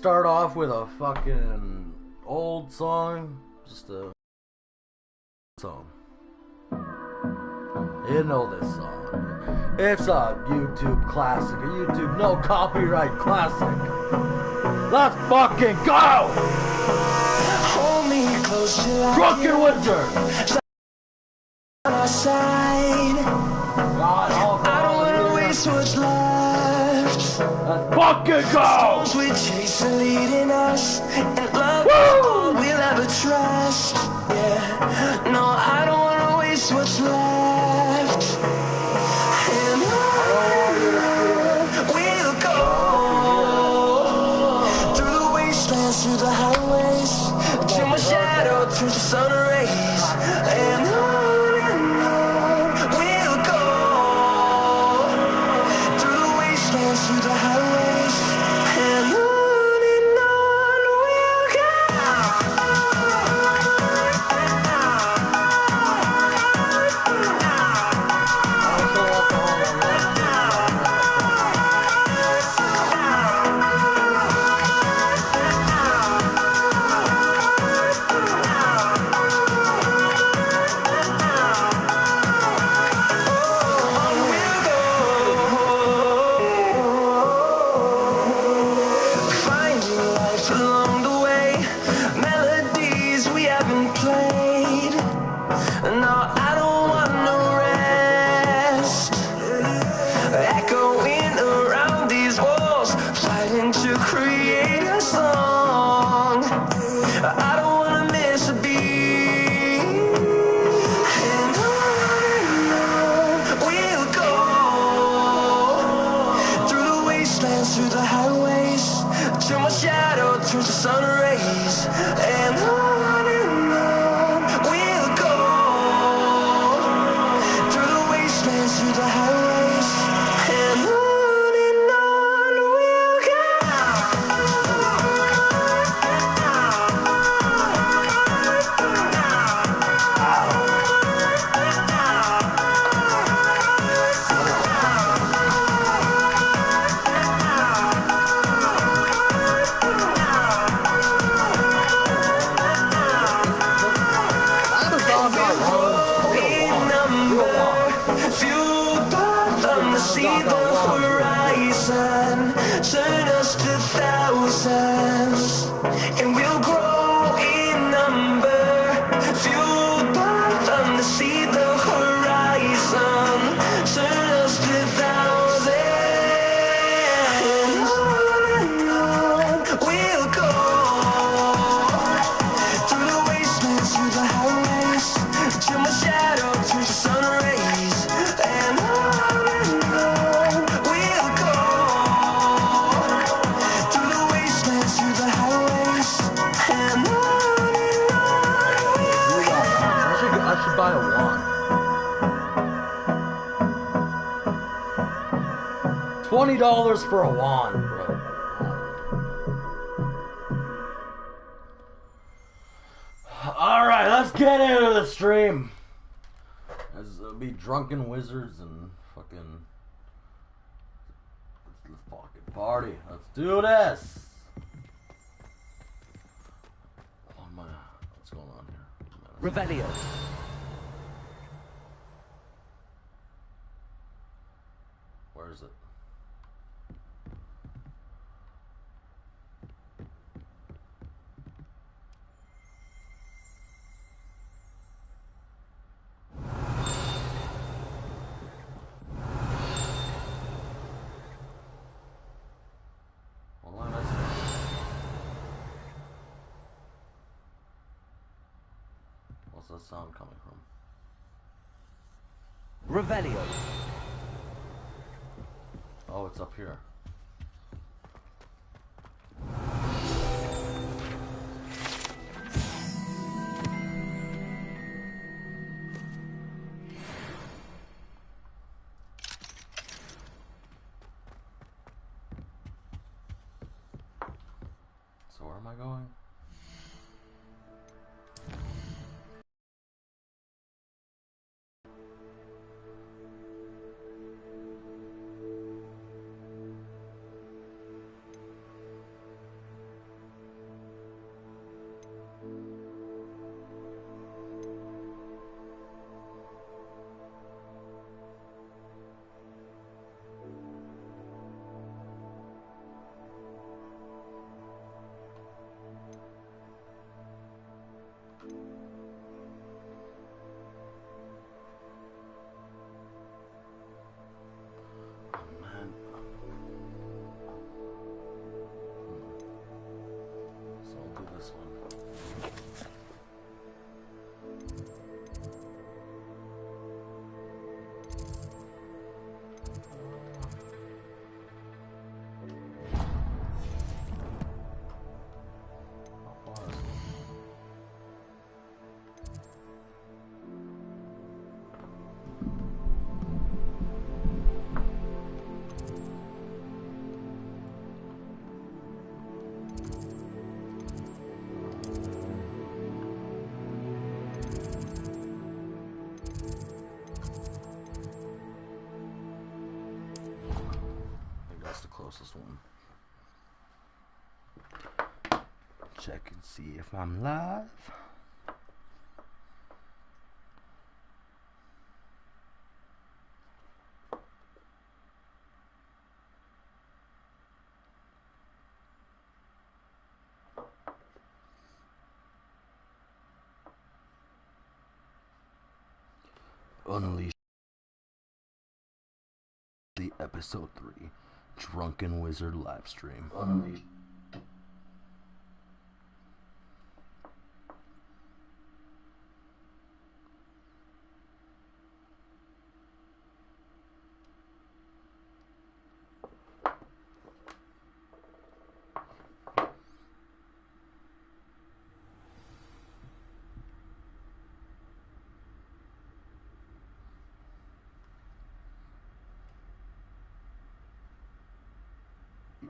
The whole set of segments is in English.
start off with a fucking old song? Just a song. You know this song. It's a YouTube classic. A YouTube no copyright classic. Let's fucking go! Hold me close till I Drunken Wizard! on our side. I don't wanna waste what's left. Let's fucking go! Storms we chase are leading us, and love is all we'll ever trust. Yeah, no, I don't wanna waste what's left. And on we'll go through the wastelands, through the highways, till my shadow turns to sun rays. And on we'll go through the wastelands, through the highways, and on we'll go. Finding life along the way, melodies we haven't played. No, I don't want no rest. Echoing around these walls, fighting to create a song. I don't wanna miss a beat. And on we'll go through the wastelands, through the highways, till my shadow turns to sun rays. And on we'll go through the wastelands, through the highways, and on we'll go. Fueled by thunder, see the horizon, turn us to thousands, and we'll grow in number. Fueled by thunder, see the horizon, turn us to thousands, and on we'll go through the wastelands, through the highways, till my shadow turns to sun rays. And on we'll go through the wastelands, through the highways, and on we'll go. I should buy a wand. $20 for a wand, bro. Alright, let's get into the stream. It'll be Drunken Wizards and fucking. Let's fucking party. Let's do this. What's going on here? Revelio. Where is it? What am I missing? What's that sound coming from? Revelio. Oh, it's up here. So where am I going? Closest one. Check and see if I'm live. Uleashing the episode 3 Drunken Wizard livestream. Unleashed.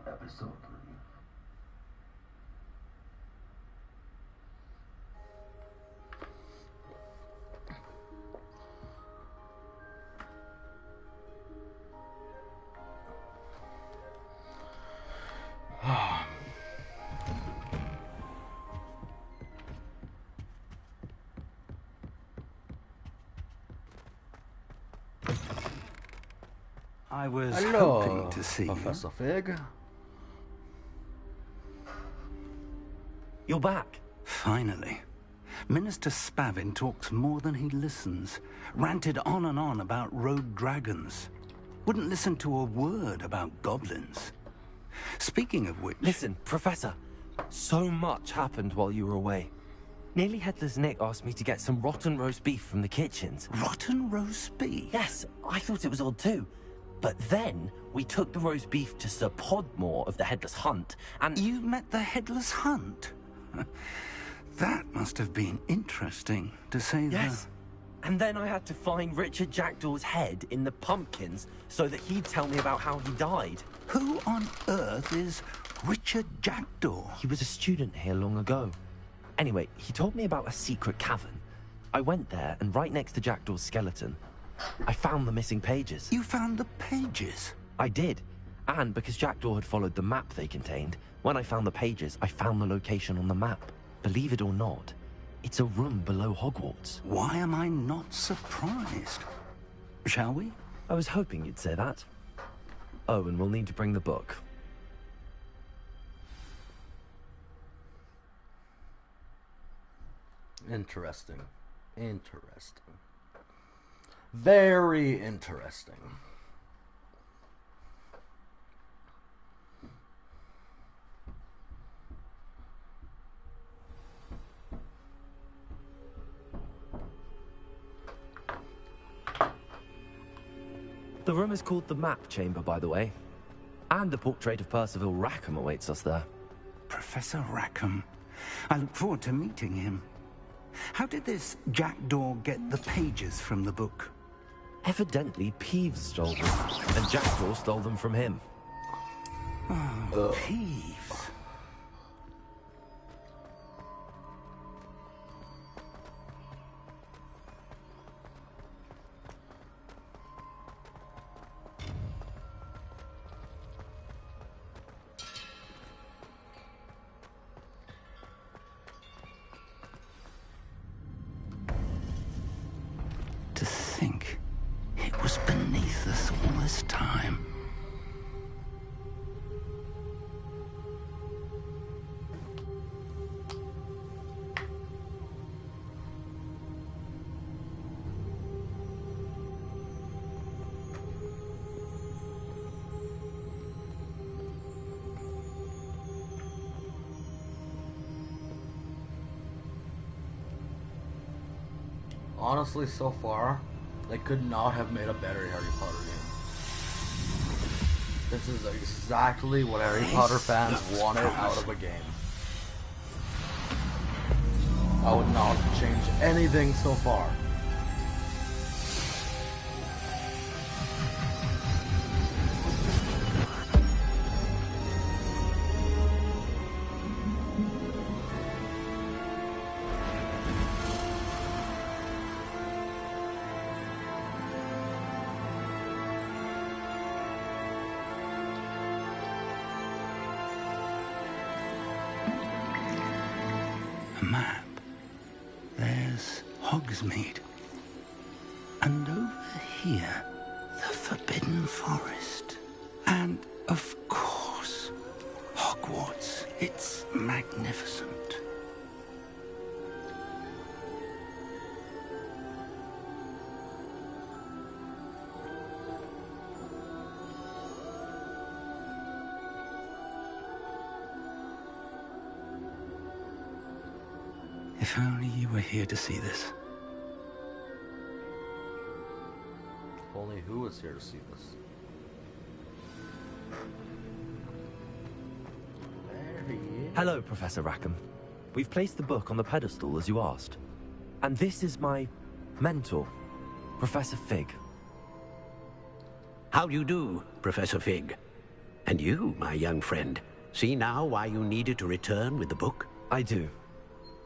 Episode 3. I was Hello, hoping to see Professor Fig. You're back. Finally. Minister Spavin talks more than he listens. Ranted on and on about rogue dragons. Wouldn't listen to a word about goblins. Speaking of which... Listen, Professor. So much happened while you were away. Nearly Headless Nick asked me to get some rotten roast beef from the kitchens. Rotten roast beef? Yes, I thought it was odd too. But then we took the roast beef to Sir Podmore of the Headless Hunt, and... You met the Headless Hunt? That must have been interesting, to say the... Yes. And then I had to find Richard Jackdaw's head in the pumpkins so that he'd tell me about how he died. Who on earth is Richard Jackdaw? He was a student here long ago. Anyway, he told me about a secret cavern. I went there, and right next to Jackdaw's skeleton, I found the missing pages. You found the pages? I did. And because Jackdaw had followed the map they contained, when I found the pages, I found the location on the map. Believe it or not, it's a room below Hogwarts. Why am I not surprised? Shall we? I was hoping you'd say that. Oh, and we'll need to bring the book. Interesting. Interesting. Very interesting. The room is called the Map Chamber, by the way. And the portrait of Percival Rackham awaits us there. Professor Rackham. I look forward to meeting him. How did this Jackdaw get the pages from the book? Evidently, Peeves stole them, and Jackdaw stole them from him. Oh, Peeves. To think it was beneath us all this time. Honestly, so far, they could not have made a better Harry Potter game. This is exactly what Harry Potter fans wanted out of a game. I would not change anything so far. Map. There's Hogsmeade. And over here, the Forbidden Forest. And, of course, Hogwarts. It's magnificent. If only you were here to see this. If only who was here to see this. There he is. Hello, Professor Rackham. We've placed the book on the pedestal as you asked. And this is my mentor, Professor Fig. How do you do, Professor Fig? And you, my young friend, see now why you needed to return with the book? I do.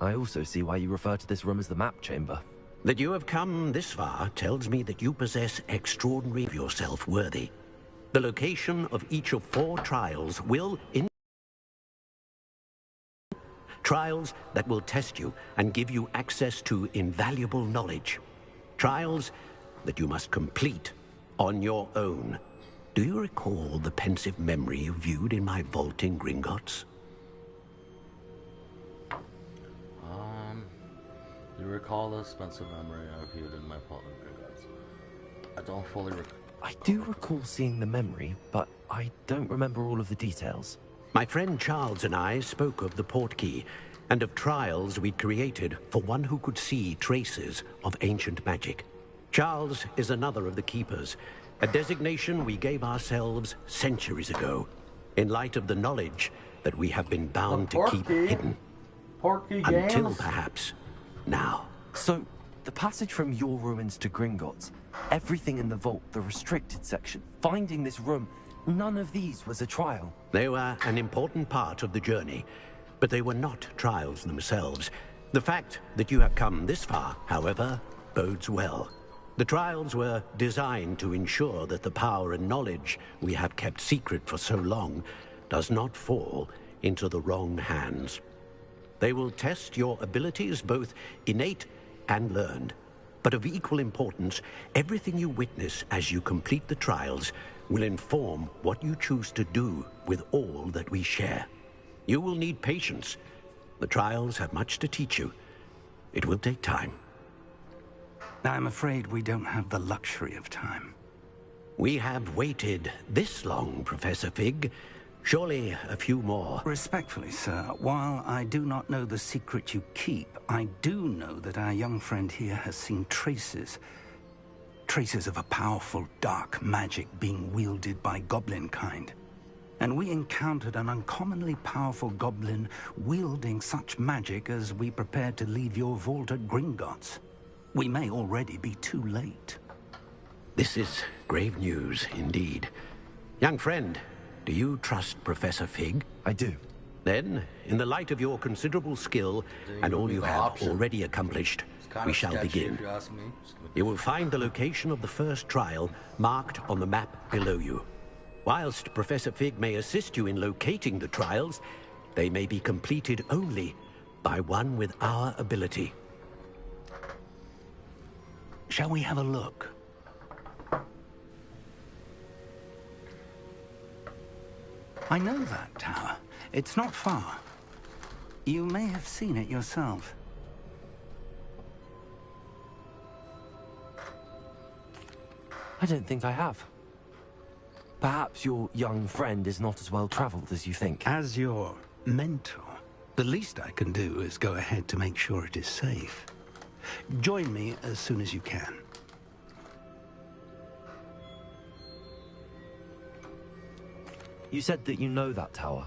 I also see why you refer to this room as the map chamber. That you have come this far tells me that you possess extraordinary of yourself worthy. The location of each of 4 trials will trials that will test you and give you access to invaluable knowledge. Trials that you must complete on your own. Do you recall the pensive memory you viewed in my vault in Gringotts? Do you recall the expensive memory I viewed in my vault in Gringotts? I don't fully recall. I do recall seeing the memory, but I don't remember all of the details. My friend Charles and I spoke of the portkey and of trials we'd created for one who could see traces of ancient magic. Charles is another of the keepers, a designation we gave ourselves centuries ago, in light of the knowledge that we have been bound to keep hidden. Portkey Until games? perhaps now. So, the passage from your ruins to Gringotts, everything in the vault, the restricted section, finding this room, none of these was a trial. They were an important part of the journey, but they were not trials themselves. The fact that you have come this far, however, bodes well. The trials were designed to ensure that the power and knowledge we have kept secret for so long does not fall into the wrong hands. They will test your abilities, both innate and learned. But of equal importance, everything you witness as you complete the trials will inform what you choose to do with all that we share. You will need patience. The trials have much to teach you. It will take time. I'm afraid we don't have the luxury of time. We have waited this long, Professor Fig. Surely a few more. Respectfully, sir, while I do not know the secret you keep, I do know that our young friend here has seen traces of a powerful dark magic being wielded by goblin kind. And we encountered an uncommonly powerful goblin wielding such magic as we prepared to leave your vault at Gringotts. We may already be too late. This is grave news indeed. Young friend, do you trust Professor Fig? I do. Then, in the light of your considerable skill and all you have already accomplished, we shall begin. You will find the location of the first trial marked on the map below you. Whilst Professor Fig may assist you in locating the trials, they may be completed only by one with our ability. Shall we have a look? I know that tower. It's not far. You may have seen it yourself. I don't think I have. Perhaps your young friend is not as well traveled as you think. As your mentor, the least I can do is go ahead to make sure it is safe. Join me as soon as you can. You said that you know that tower.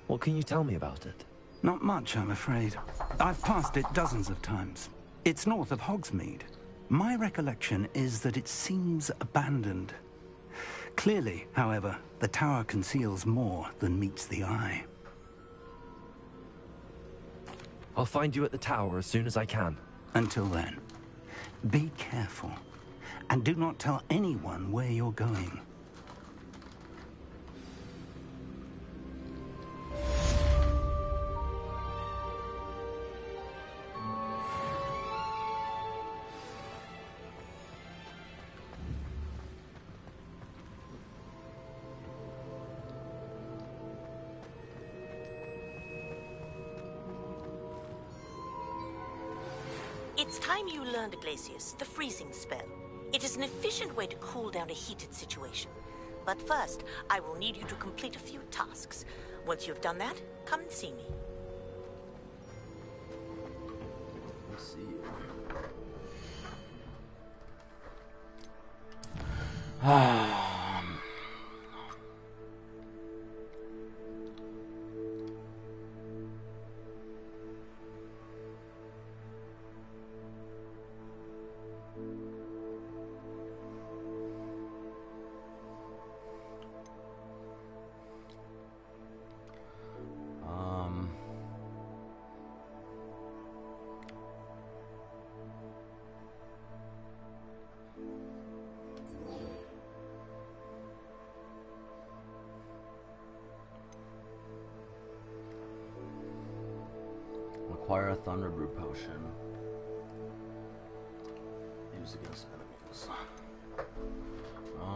What can you tell me about it? Not much, I'm afraid. I've passed it dozens of times. It's north of Hogsmeade. My recollection is that it seems abandoned. Clearly, however, the tower conceals more than meets the eye. I'll find you at the tower as soon as I can. Until then, be careful, and do not tell anyone where you're going. It's time you learned, Glacius, the freezing spell. It is an efficient way to cool down a heated situation. But first, I will need you to complete a few tasks. Once you've done that, come and see me. Let's see. Acquire a Thunder Brew potion. Use against enemies.